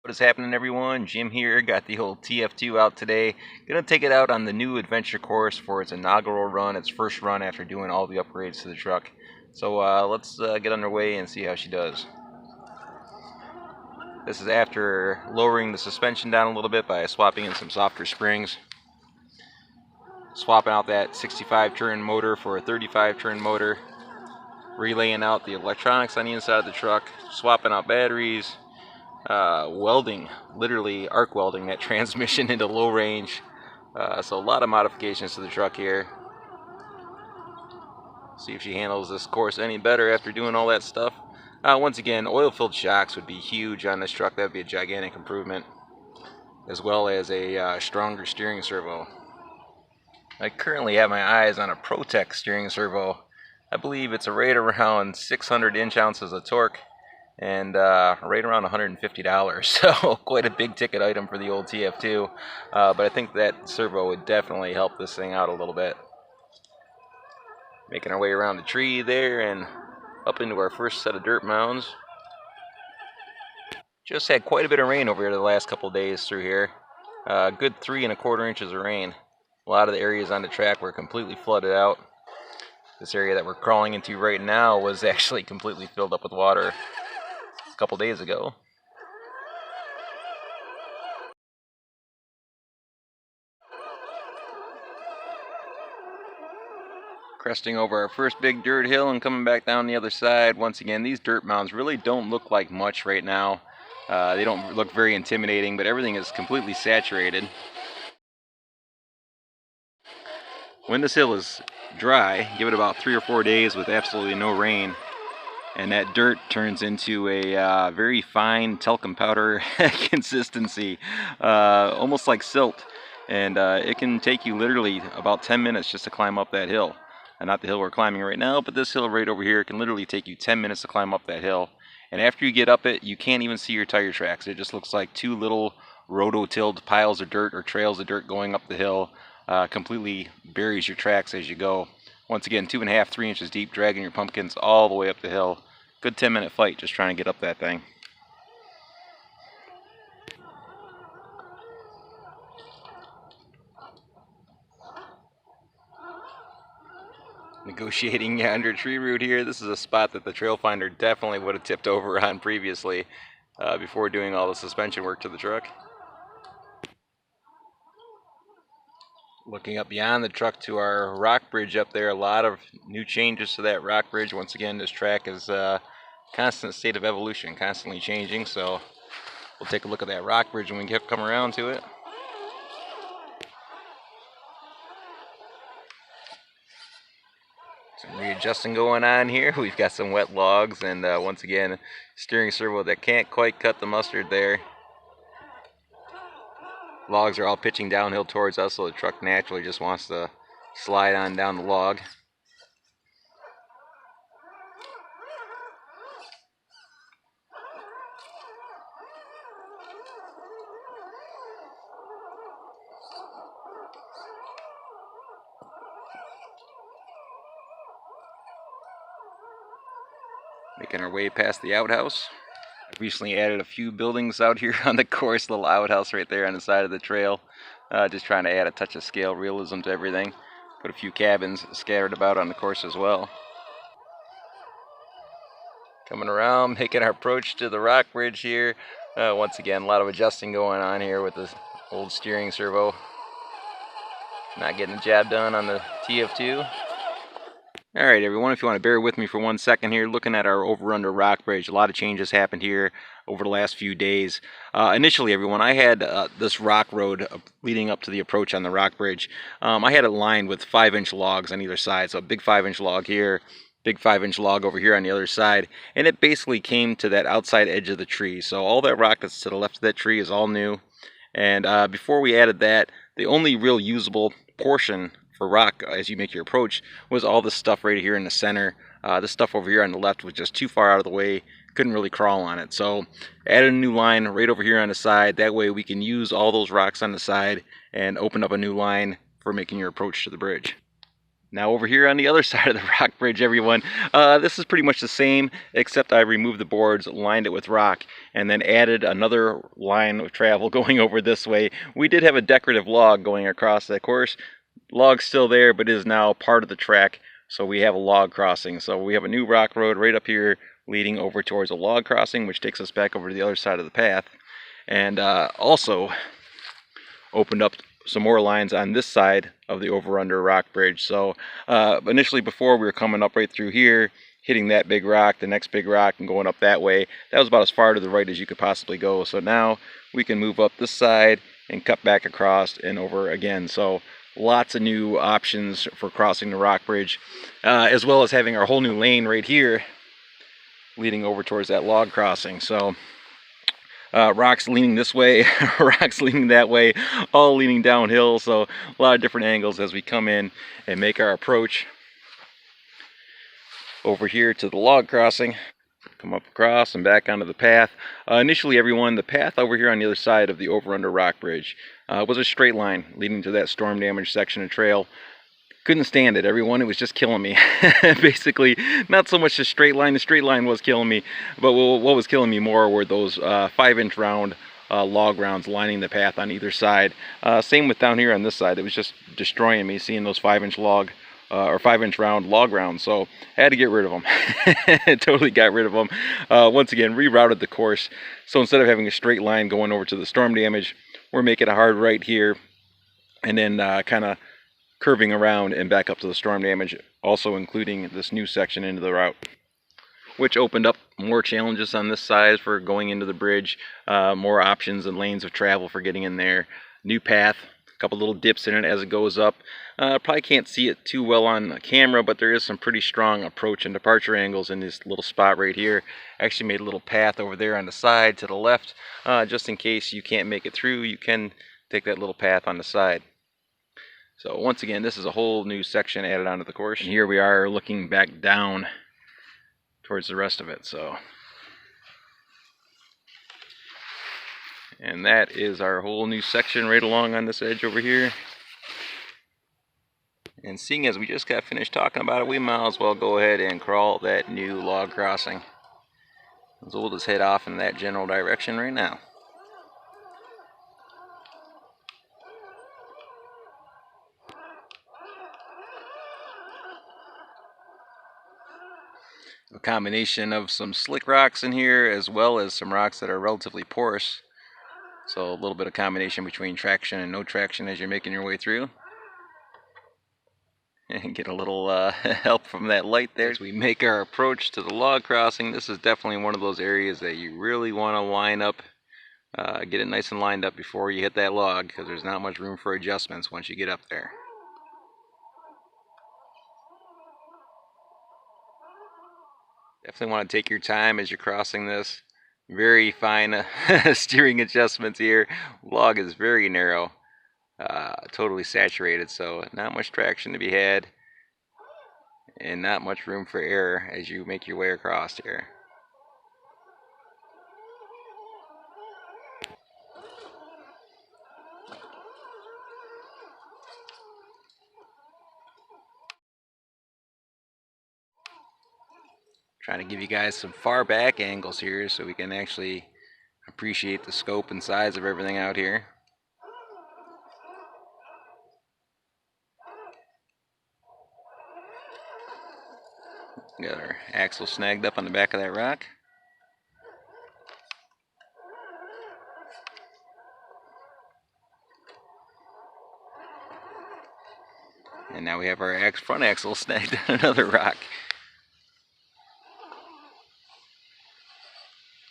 What is happening, everyone? Jim here. Got the old TF2 out today. Gonna take it out on the new adventure course for its inaugural run, its first run after doing all the upgrades to the truck. So let's get underway and see how she does. This is after lowering the suspension down a little bit by swapping in some softer springs. Swapping out that 65 turn motor for a 35 turn motor. Relaying out the electronics on the inside of the truck. Swapping out batteries. Welding, literally arc welding that transmission into low range. So a lot of modifications to the truck here. See if she handles this course any better after doing all that stuff. Once again, oil-filled shocks would be huge on this truck. That would be a gigantic improvement, as well as a stronger steering servo. I currently have my eyes on a Protec steering servo. I believe it's right around 600 inch-ounces of torque and right around $150, so quite a big ticket item for the old TF2, but I think that servo would definitely help this thing out a little bit. Making our way around the tree there and up into our first set of dirt mounds. Just had quite a bit of rain over here the last couple days through here. Good 3 1/4 inches of rain. A lot of the areas on the track were completely flooded out. This area that we're crawling into right now was actually completely filled up with water a couple days ago. Cresting over our first big dirt hill and coming back down the other side. Once again, these dirt mounds really don't look like much right now. They don't look very intimidating, but everything is completely saturated. When this hill is dry, give it about 3 or 4 days with absolutely no rain, and that dirt turns into a very fine talcum powder consistency, almost like silt, and it can take you literally about 10 minutes just to climb up that hill. And not the hill we're climbing right now, but this hill right over here can literally take you 10 minutes to climb up that hill. And after you get up it, you can't even see your tire tracks. It just looks like 2 little rototilled piles of dirt or trails of dirt going up the hill. Completely buries your tracks as you go. Once again, 2 1/2, 3 inches deep, dragging your pumpkins all the way up the hill. Good 10-minute fight just trying to get up that thing. Negotiating under a tree root here. This is a spot that the trail finder definitely would have tipped over on previously before doing all the suspension work to the truck. Looking up beyond the truck to our rock bridge up there, a lot of new changes to that rock bridge. Once again, this track is a constant state of evolution, constantly changing, so we'll take a look at that rock bridge when we come around to it. Some readjusting going on here. We've got some wet logs and once again, steering servo that can't quite cut the mustard there. Logs are all pitching downhill towards us, so the truck naturally just wants to slide on down the log. Making our way past the outhouse. I've recently added a few buildings out here on the course, little outhouse right there on the side of the trail. Just trying to add a touch of scale realism to everything. Put a few cabins scattered about on the course as well. Coming around, making our approach to the rock bridge here. Once again, a lot of adjusting going on here with the old steering servo. Not getting the job done on the TF2. Alright everyone, if you want to bear with me for 1 second here, looking at our over-under rock bridge, a lot of changes happened here over the last few days. Initially everyone, I had this rock road leading up to the approach on the rock bridge. I had it lined with 5-inch logs on either side, so a big 5-inch log here, big 5-inch log over here on the other side, and it basically came to that outside edge of the tree. So all that rock that's to the left of that tree is all new, and before we added that, the only real usable portion for rock as you make your approach was all this stuff right here in the center. This stuff over here on the left was just too far out of the way, couldn't really crawl on it. So added a new line right over here on the side. That way we can use all those rocks on the side and open up a new line for making your approach to the bridge. Now over here on the other side of the rock bridge, everyone, this is pretty much the same, except I removed the boards, lined it with rock, and then added another line of travel going over this way. We did have a decorative log going across that course. Log's still there, but is now part of the track, so we have a log crossing. So we have a new rock road right up here leading over towards a log crossing, which takes us back over to the other side of the path. And also opened up some more lines on this side of the over-under rock bridge. So initially, before, we were coming up right through here, hitting that big rock, the next big rock, and going up that way. That was about as far to the right as you could possibly go. So now we can move up this side and cut back across and over again. So lots of new options for crossing the rock bridge, as well as having our whole new lane right here leading over towards that log crossing. So rocks leaning this way, rocks leaning that way, all leaning downhill. So a lot of different angles as we come in and make our approach over here to the log crossing. Come up across and back onto the path. Initially, everyone, the path over here on the other side of the over-under rock bridge was a straight line leading to that storm damaged section of trail. Couldn't stand it, everyone. It was just killing me. Basically, not so much the straight line. The straight line was killing me, but what was killing me more were those 5-inch round log rounds lining the path on either side. Same with down here on this side. It was just destroying me seeing those 5-inch log or 5-inch round log rounds. So I had to get rid of them. Totally got rid of them. Once again, rerouted the course. So instead of having a straight line going over to the storm damage, we're making a hard right here, and then kind of curving around and back up to the storm damage, also including this new section into the route, which opened up more challenges on this side for going into the bridge, more options and lanes of travel for getting in there, new path, a couple little dips in it as it goes up. Probably can't see it too well on camera, but there is some pretty strong approach and departure angles in this little spot right here. Actually made a little path over there on the side to the left, just in case you can't make it through. You can take that little path on the side. So once again, this is a whole new section added onto the course. And here we are looking back down towards the rest of it. So, and that is our whole new section right along on this edge over here. And seeing as we just got finished talking about it, we might as well go ahead and crawl that new log crossing. So we'll just head off in that general direction right now. A combination of some slick rocks in here, as well as some rocks that are relatively porous. So a little bit of combination between traction and no traction as you're making your way through. And get a little help from that light there as we make our approach to the log crossing. This is definitely one of those areas that you really want to line up, get it nice and lined up before you hit that log, because there's not much room for adjustments once you get up there. Definitely want to take your time as you're crossing this. Very fine steering adjustments here. Log is very narrow, totally saturated, so not much traction to be had, and not much room for error as you make your way across here. Trying to give you guys some far back angles here so we can actually appreciate the scope and size of everything out here. Got our axle snagged up on the back of that rock. And now we have our front axle snagged on another rock.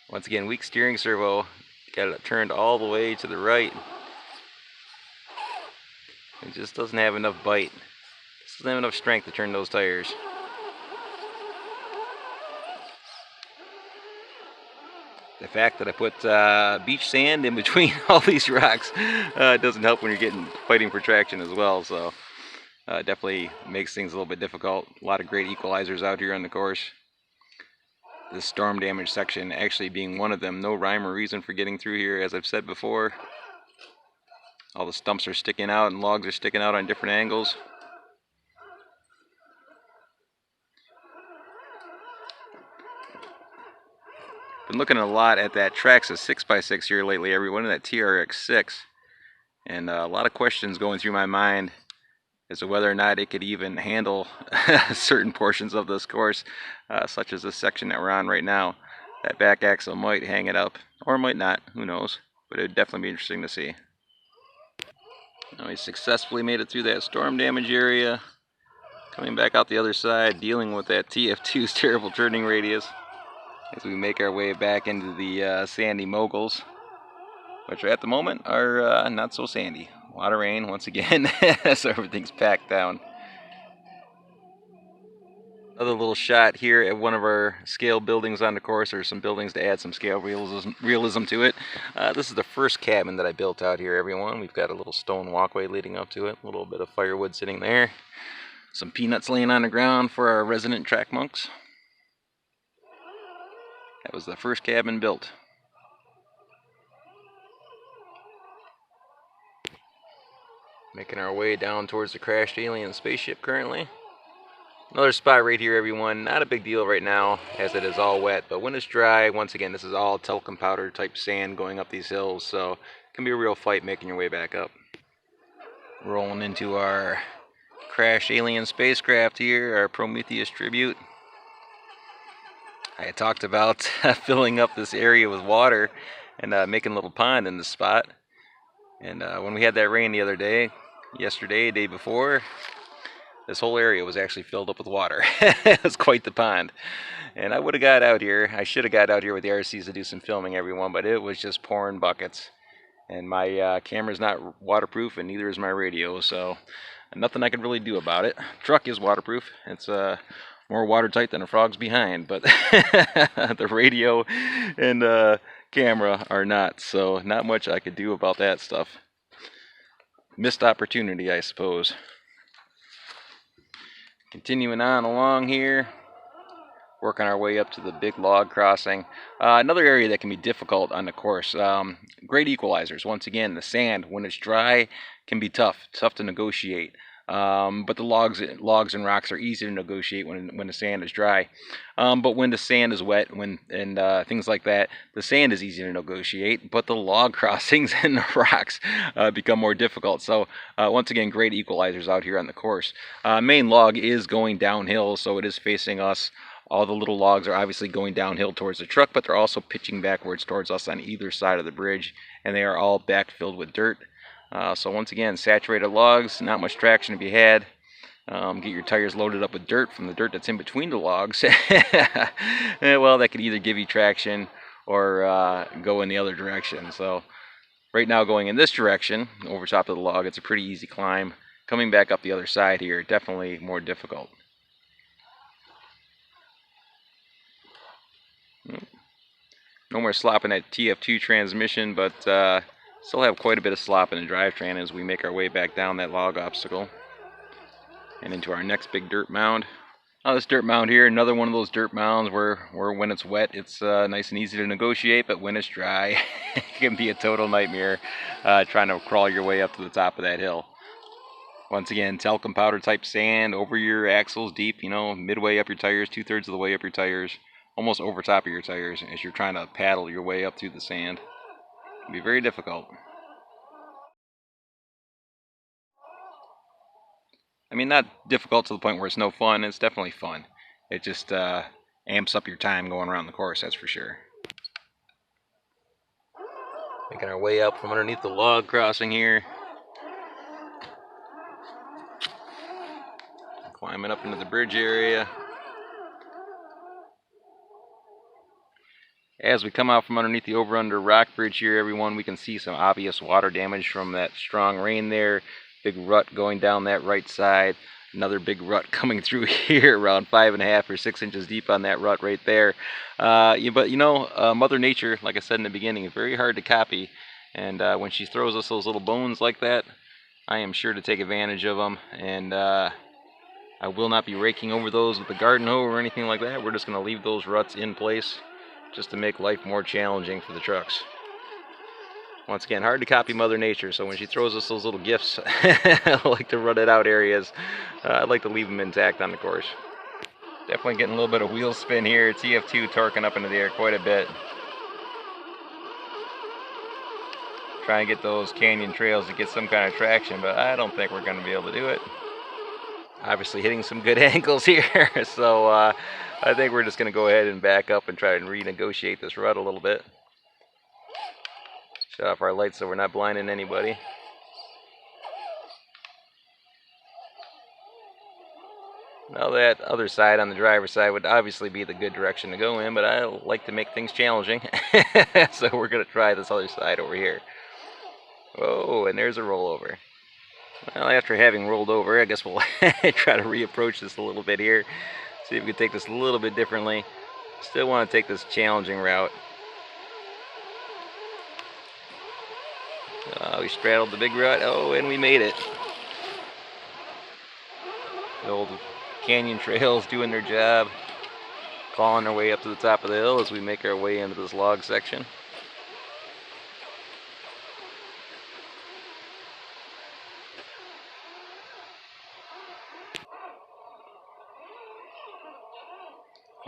Once again, weak steering servo. Got it turned all the way to the right. It just doesn't have enough bite. It doesn't have enough strength to turn those tires. The fact that I put beach sand in between all these rocks doesn't help when you're fighting for traction as well. So definitely makes things a little bit difficult. A lot of great equalizers out here on the course. This storm damage section actually being one of them. No rhyme or reason for getting through here, as I've said before. All the stumps are sticking out and logs are sticking out on different angles. Been looking a lot at that Traxxas 6x6 here lately, everyone, and that TRX6. And a lot of questions going through my mind as to whether or not it could even handle certain portions of this course, such as this section that we're on right now. That back axle might hang it up, or might not, who knows, but it would definitely be interesting to see. Now we successfully made it through that storm damage area, coming back out the other side, dealing with that TF2's terrible turning radius as we make our way back into the sandy moguls, which at the moment are not so sandy. A lot of rain once again, so everything's packed down. Another little shot here at one of our scale buildings on the course, or some buildings to add some scale realism to it. This is the first cabin that I built out here, everyone. We've got a little stone walkway leading up to it, a little bit of firewood sitting there, some peanuts laying on the ground for our resident track monks. That was the first cabin built. Making our way down towards the crashed alien spaceship currently. Another spot right here, everyone. Not a big deal right now as it is all wet, but when it's dry, once again, this is all talcum powder type sand going up these hills, so it can be a real fight making your way back up. Rolling into our crashed alien spacecraft here, our Prometheus tribute. I had talked about filling up this area with water and making a little pond in this spot. And when we had that rain the other day, yesterday, day before, this whole area was actually filled up with water. It was quite the pond. And I would have got out here. I should have got out here with the RCs to do some filming, everyone, but it was just pouring buckets. And my camera's not waterproof, and neither is my radio, so nothing I can really do about it. Truck is waterproof. It's more watertight than a frog's behind, but the radio and camera are not, so not much I could do about that stuff. Missed opportunity, I suppose. Continuing on along here, working our way up to the big log crossing. Another area that can be difficult on the course. Great equalizers. Once again, the sand, when it's dry, can be tough to negotiate. But the logs and rocks are easy to negotiate when the sand is dry. But when the sand is wet, and things like that, the sand is easy to negotiate, but the log crossings and the rocks become more difficult. So once again, great equalizers out here on the course. Main log is going downhill, so it is facing us. All the little logs are obviously going downhill towards the truck, but they're also pitching backwards towards us on either side of the bridge, and they are all backfilled with dirt. So once again, saturated logs, not much traction to be had. Get your tires loaded up with dirt from the dirt that's in between the logs. Well, that could either give you traction or go in the other direction. So right now going in this direction, over top of the log, it's a pretty easy climb. Coming back up the other side here, definitely more difficult. No more slop in that TF2 transmission, but still have quite a bit of slop in the drivetrain as we make our way back down that log obstacle and into our next big dirt mound. Now this dirt mound here, another one of those dirt mounds where when it's wet, it's nice and easy to negotiate, but when it's dry, it can be a total nightmare trying to crawl your way up to the top of that hill. Once again, talcum powder type sand over your axles deep, midway up your tires, 2/3 of the way up your tires, almost over top of your tires as you're trying to paddle your way up through the sand. It can be very difficult. I mean, not difficult to the point where it's no fun. It's definitely fun. It just amps up your time going around the course, that's for sure. Making our way up from underneath the log crossing here. Climbing up into the bridge area. As we come out from underneath the over-under rock bridge here, everyone, we can see some obvious water damage from that strong rain there. Big rut going down that right side. Another big rut coming through here, around 5.5 or 6 inches deep on that rut right there. But Mother Nature, like I said in the beginning, is very hard to copy. And when she throws us those little bones like that, I am sure to take advantage of them. And I will not be raking over those with a garden hoe or anything like that. We're just going to leave those ruts in place, just to make life more challenging for the trucks. Once again, hard to copy Mother Nature, so when she throws us those little gifts, I like to rut it out areas. I like to leave them intact on the course. Definitely getting a little bit of wheel spin here. TF2 torquing up into the air quite a bit. try and get those canyon trails to get some kind of traction, but I don't think we're going to be able to do it. Obviously hitting some good angles here, so I think we're just going to go ahead and back up and try and renegotiate this rut a little bit. Shut off our lights so we're not blinding anybody. Now that other side on the driver's side would obviously be the good direction to go in, but I like to make things challenging, so we're going to try this other side over here. Oh, and there's a rollover. Well, after having rolled over, I guess we'll try to reapproach this a little bit here. See if we can take this a little bit differently. Still want to take this challenging route. We straddled the big rut. Oh, and we made it. The old canyon trails doing their job, clawing their way up to the top of the hill as we make our way into this log section.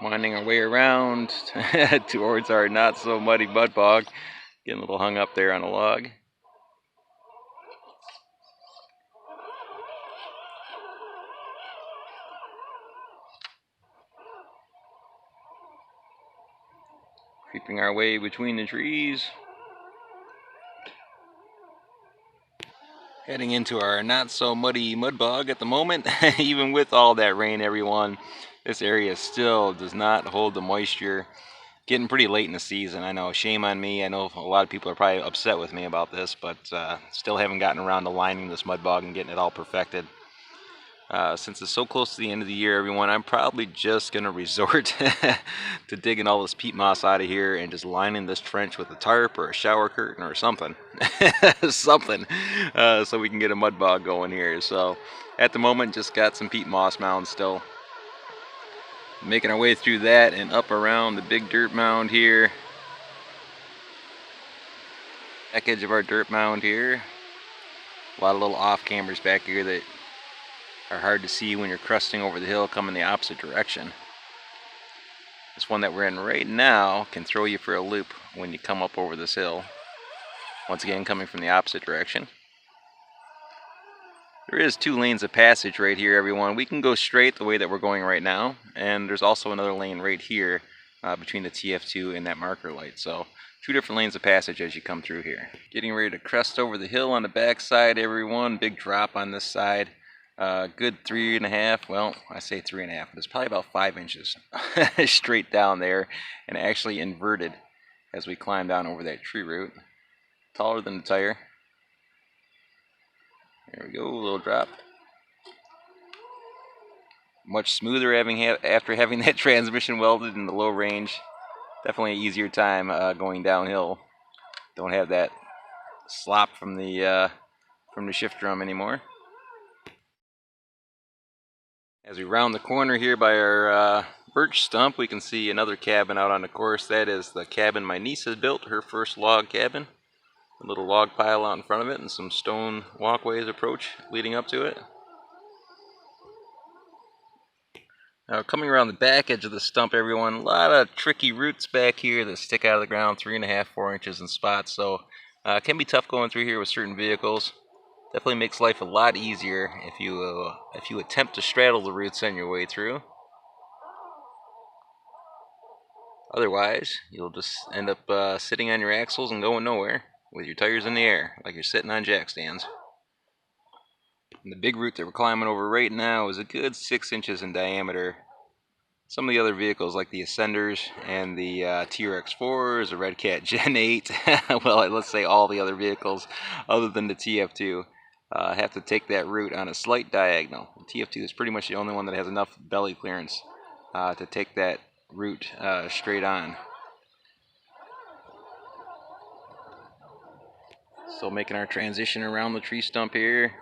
Winding our way around towards our not so muddy mud bog. Getting a little hung up there on a log. Creeping our way between the trees. Heading into our not so muddy mud bog at the moment. Even with all that rain, everyone, this area still does not hold the moisture. Getting pretty late in the season, I know. Shame on me. I know a lot of people are probably upset with me about this, but still haven't gotten around to lining this mud bog and getting it all perfected. Since it's so close to the end of the year, everyone, I'm probably just going to resort to digging all this peat moss out of here and just lining this trench with a tarp or a shower curtain or something. Something, so we can get a mud bog going here. So at the moment, just got some peat moss mounds still. Making our way through that and up around the big dirt mound here. Back edge of our dirt mound here. A lot of little off cameras back here that are hard to see when you're crusting over the hill coming the opposite direction. This one that we're in right now can throw you for a loop when you come up over this hill. Once again, coming from the opposite direction. There is 2 lanes of passage right here, everyone. We can go straight the way that we're going right now, and there's also another lane right here between the TF2 and that marker light. So 2 different lanes of passage as you come through here. Getting ready to crest over the hill on the back side, everyone. Big drop on this side. Good 3.5, well, I say 3.5, but it's probably about 5 inches straight down there, and actually inverted as we climb down over that tree root. Taller than the tire. There we go, a little drop. Much smoother after having that transmission welded in the low range. Definitely an easier time going downhill. Don't have that slop from the shift drum anymore. As we round the corner here by our birch stump, we can see another cabin out on the course. That is the cabin my niece has built, her first log cabin. A little log pile out in front of it and some stone walkways approach leading up to it. Now coming around the back edge of the stump, everyone, a lot of tricky roots back here that stick out of the ground 3.5, 4 inches in spots, so it can be tough going through here with certain vehicles. Definitely makes life a lot easier if you attempt to straddle the roots on your way through. Otherwise, you'll just end up sitting on your axles and going nowhere with your tires in the air, like you're sitting on jack stands. And the big root that we're climbing over right now is a good 6 inches in diameter. Some of the other vehicles, like the Ascenders and the Rc4s, the Red Cat Gen 8, well, let's say all the other vehicles other than the TF2, have to take that route on a slight diagonal. The TF2 is pretty much the only one that has enough belly clearance to take that route straight on. Still making our transition around the tree stump here.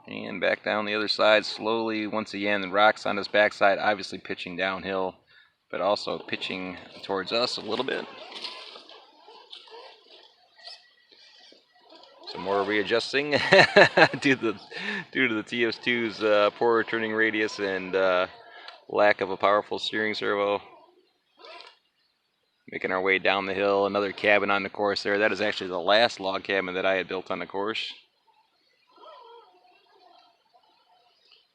And back down the other side slowly once again. The rocks on this backside obviously pitching downhill, but also pitching towards us a little bit. Some more readjusting due to the TF2's poor turning radius and lack of a powerful steering servo. Making our way down the hill, another cabin on the course there. That is actually the last log cabin that I had built on the course.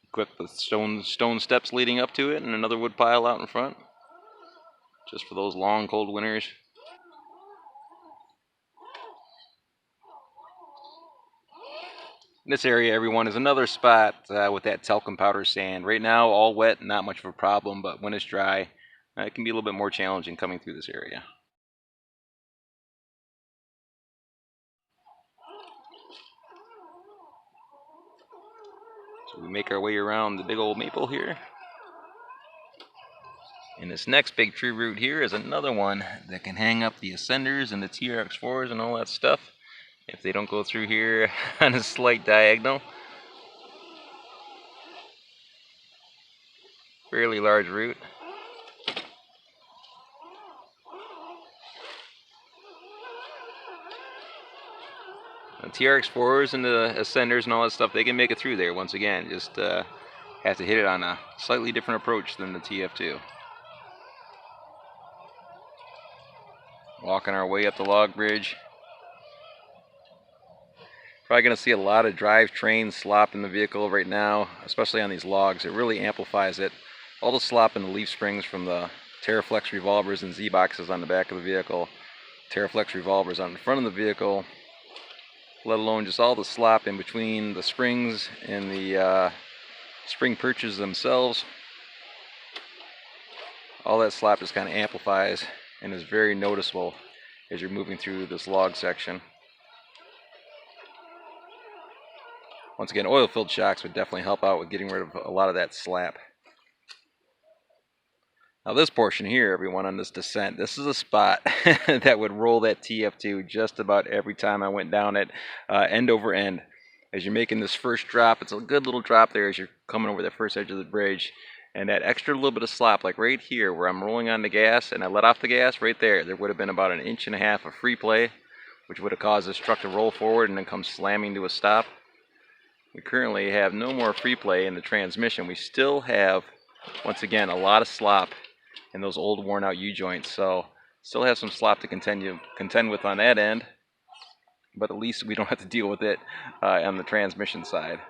Equipped with stone steps leading up to it, and another wood pile out in front, just for those long, cold winters. This area, everyone, is another spot with that talcum powder sand. Right now, all wet, not much of a problem, but when it's dry, it can be a little bit more challenging coming through this area. So we make our way around the big old maple here. And this next big tree root here is another one that can hang up the ascenders and the Rc4s and all that stuff if they don't go through here on a slight diagonal. Fairly large root. The Rc4s and the ascenders and all that stuff, they can make it through there once again. Just have to hit it on a slightly different approach than the TF2. Walking our way up the log bridge. Probably going to see a lot of drivetrain slop in the vehicle right now, especially on these logs. It really amplifies it. All the slop in the leaf springs from the Terraflex revolvers and Z-boxes on the back of the vehicle, Terraflex revolvers on the front of the vehicle, let alone just all the slop in between the springs and the spring perches themselves. All that slop just kind of amplifies and is very noticeable as you're moving through this log section. Once again, oil-filled shocks would definitely help out with getting rid of a lot of that slap. Now this portion here, everyone, on this descent, this is a spot that would roll that TF2 just about every time I went down it, end over end. As you're making this first drop, it's a good little drop there as you're coming over the first edge of the bridge. And that extra little bit of slop, like right here where I'm rolling on the gas and I let off the gas, right there would have been about 1.5 inches of free play, which would have caused this truck to roll forward and then come slamming to a stop. We currently have no more free play in the transmission. We still have, once again, a lot of slop in those old worn out U-joints, so still have some slop to contend with on that end, but at least we don't have to deal with it on the transmission side.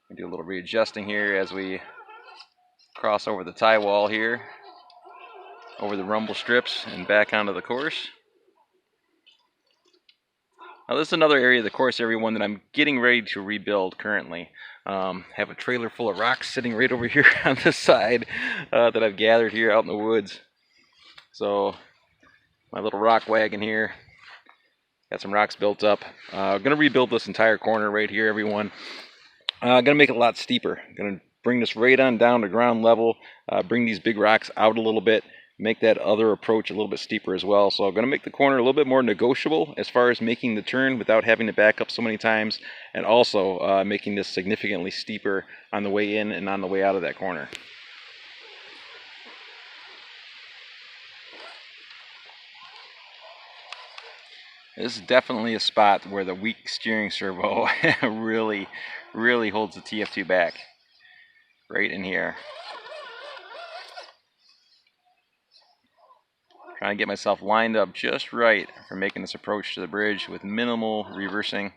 We do a little readjusting here as we cross over the tie wall here, over the rumble strips and back onto the course. Now this is another area of the course, everyone, that I'm getting ready to rebuild currently. Have a trailer full of rocks sitting right over here on the side that I've gathered here out in the woods. So my little rock wagon here, got some rocks built up. I'm going to rebuild this entire corner right here, everyone. Going to make it a lot steeper. Going to bring this right on down to ground level, bring these big rocks out a little bit, make that other approach a little bit steeper as well. So I'm going to make the corner a little bit more negotiable as far as making the turn without having to back up so many times, and also making this significantly steeper on the way in and on the way out of that corner. This is definitely a spot where the weak steering servo really holds the TF2 back. Right in here. Trying to get myself lined up just right for making this approach to the bridge with minimal reversing.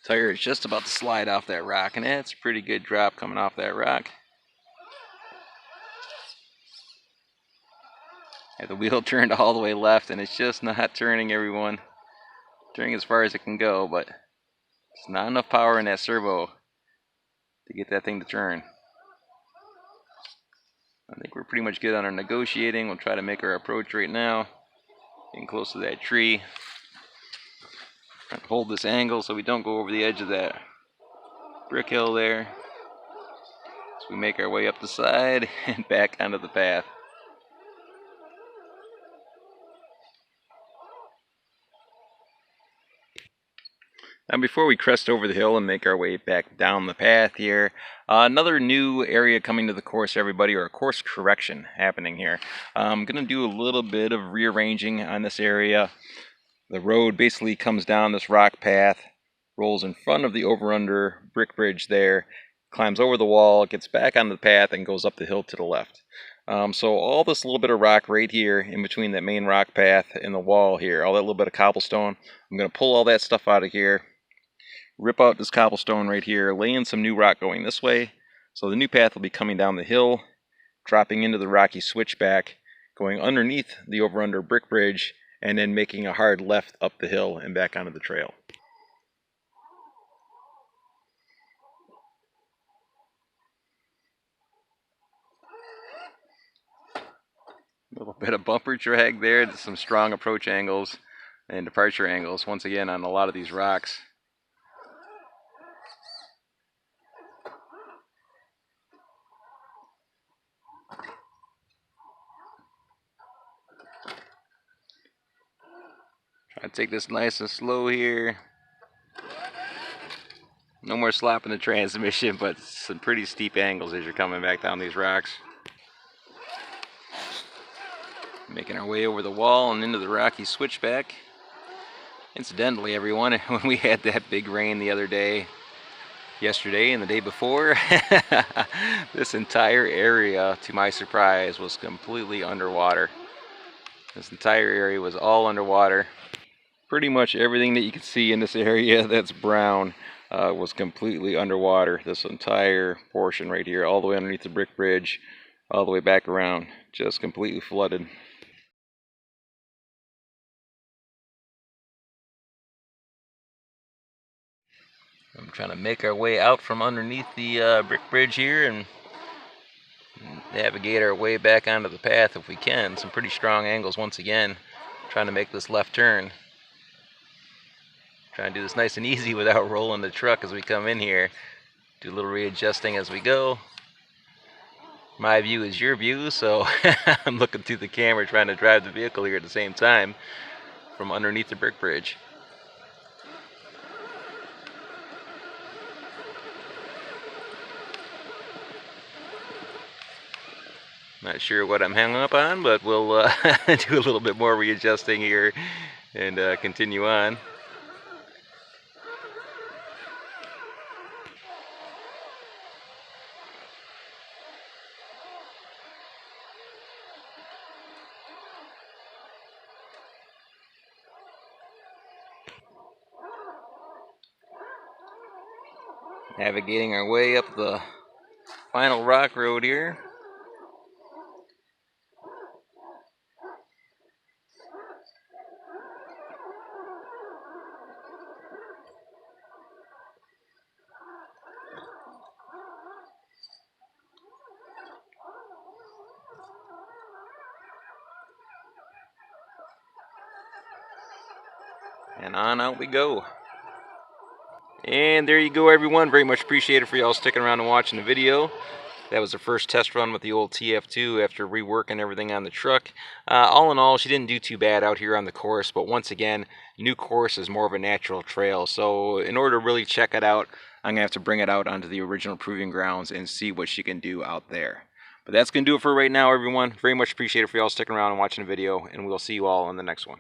Tire is just about to slide off that rock, and it's a pretty good drop coming off that rock. Have the wheel turned all the way left, and it's just not turning, everyone. Turning as far as it can go, but there's not enough power in that servo to get that thing to turn. I think we're pretty much good on our negotiating. We'll try to make our approach right now. Getting close to that tree. Trying to hold this angle so we don't go over the edge of that brick hill there. So we make our way up the side and back onto the path. Now before we crest over the hill and make our way back down the path here, another new area coming to the course, everybody, or a course correction happening here. I'm going to do a little bit of rearranging on this area. The road basically comes down this rock path, rolls in front of the over-under brick bridge there, climbs over the wall, gets back onto the path, and goes up the hill to the left. So all this little bit of rock right here in between that main rock path and the wall here, all that little bit of cobblestone, I'm going to pull all that stuff out of here, rip out this cobblestone right here, lay in some new rock going this way. So the new path will be coming down the hill, dropping into the rocky switchback, going underneath the over-under brick bridge, and then making a hard left up the hill and back onto the trail. A little bit of bumper drag there, some strong approach angles and departure angles once again on a lot of these rocks. Try to take this nice and slow here. No more slapping the transmission, but some pretty steep angles as you're coming back down these rocks. Making our way over the wall and into the rocky switchback. Incidentally, everyone, when we had that big rain the other day, yesterday and the day before, this entire area, to my surprise, was completely underwater. This entire area was all underwater. Pretty much everything that you can see in this area that's brown was completely underwater. This entire portion right here, all the way underneath the brick bridge, all the way back around, just completely flooded. I'm trying to make our way out from underneath the brick bridge here and navigate our way back onto the path if we can. Some pretty strong angles once again, trying to make this left turn. Trying to do this nice and easy without rolling the truck as we come in here. Do a little readjusting as we go. My view is your view, so I'm looking through the camera trying to drive the vehicle here at the same time from underneath the brick bridge. Not sure what I'm hung up on, but we'll do a little bit more readjusting here and continue on. Navigating our way up the final rock road here. And on out we go. And there you go, everyone. Very much appreciated for y'all sticking around and watching the video. That was the first test run with the old TF2 after reworking everything on the truck. All in all, she didn't do too bad out here on the course, but once again, new course is more of a natural trail. So in order to really check it out, I'm going to have to bring it out onto the original proving grounds and see what she can do out there. But that's going to do it for right now, everyone. Very much appreciated for y'all sticking around and watching the video, and we'll see you all in the next one.